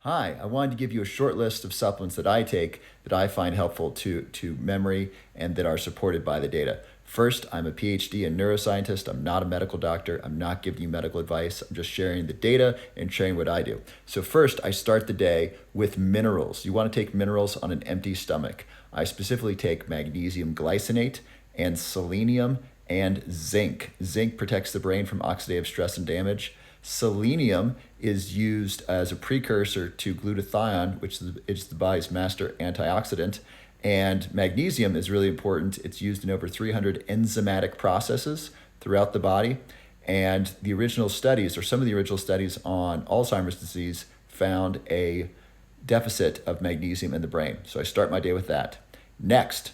Hi, I wanted to give you a short list of supplements that I take that I find helpful to memory and that are supported by the data. First, I'm a PhD and neuroscientist. I'm not a medical doctor. I'm not giving you medical advice. I'm just sharing the data and sharing what I do. So first, I start the day with minerals. You want to take minerals on an empty stomach. I specifically take magnesium glycinate and selenium and zinc. Zinc protects the brain from oxidative stress and damage. Selenium is used as a precursor to glutathione, which is the body's master antioxidant. And magnesium is really important. It's used in over 300 enzymatic processes throughout the body. And the original studies, or some of the original studies on Alzheimer's disease, found a deficit of magnesium in the brain. So I start my day with that. Next,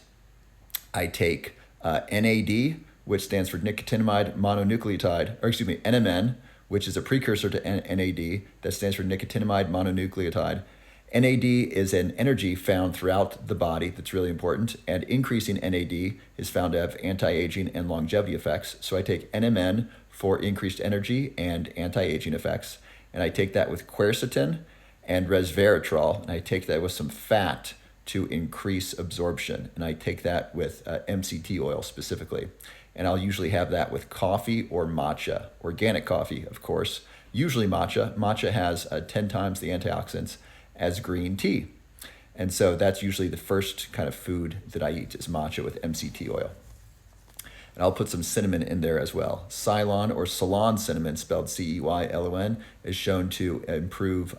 I take NAD, which stands for nicotinamide mononucleotide, or excuse me, NMN, which is a precursor to NAD, that stands for nicotinamide mononucleotide. NAD is an energy found throughout the body that's really important, and increasing NAD is found to have anti-aging and longevity effects. So I take NMN for increased energy and anti-aging effects, and I take that with quercetin and resveratrol, and I take that with some fat to increase absorption, and I take that with MCT oil specifically. And I'll usually have that with coffee or matcha, organic coffee, of course. Usually matcha. Matcha has 10 times the antioxidants as green tea. And so that's usually the first kind of food that I eat is matcha with MCT oil. And I'll put some cinnamon in there as well. Ceylon or Ceylon cinnamon, spelled Ceylon, is shown to improve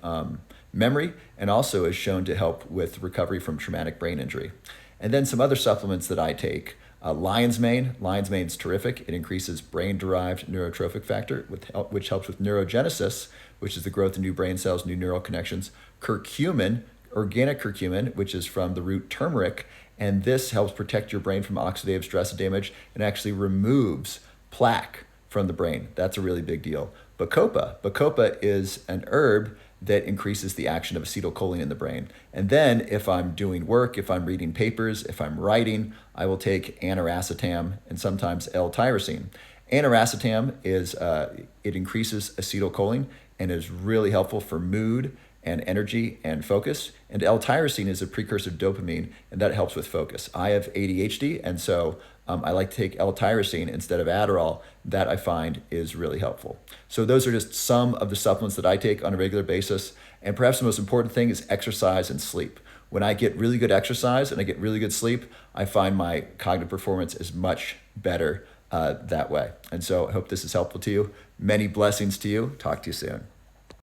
memory and also is shown to help with recovery from traumatic brain injury. And then some other supplements that I take. Lion's Mane. Lion's Mane is terrific. It increases brain-derived neurotrophic factor, which helps with neurogenesis, which is the growth of new brain cells, new neural connections. Curcumin, organic curcumin, which is from the root turmeric, and this helps protect your brain from oxidative stress and damage and actually removes plaque from the brain. That's a really big deal. Bacopa is an herb that increases the action of acetylcholine in the brain. And then if I'm doing work, if I'm reading papers, if I'm writing, I will take aniracetam and sometimes L-tyrosine. Aniracetam is, it increases acetylcholine and is really helpful for mood and energy and focus. And L-tyrosine is a precursor of dopamine, and that helps with focus. I have ADHD, and so I like to take L-tyrosine instead of Adderall. That I find is really helpful. So those are just some of the supplements that I take on a regular basis. And perhaps the most important thing is exercise and sleep. When I get really good exercise and I get really good sleep, I find my cognitive performance is much better that way. And so I hope this is helpful to you. Many blessings to you. Talk to you soon.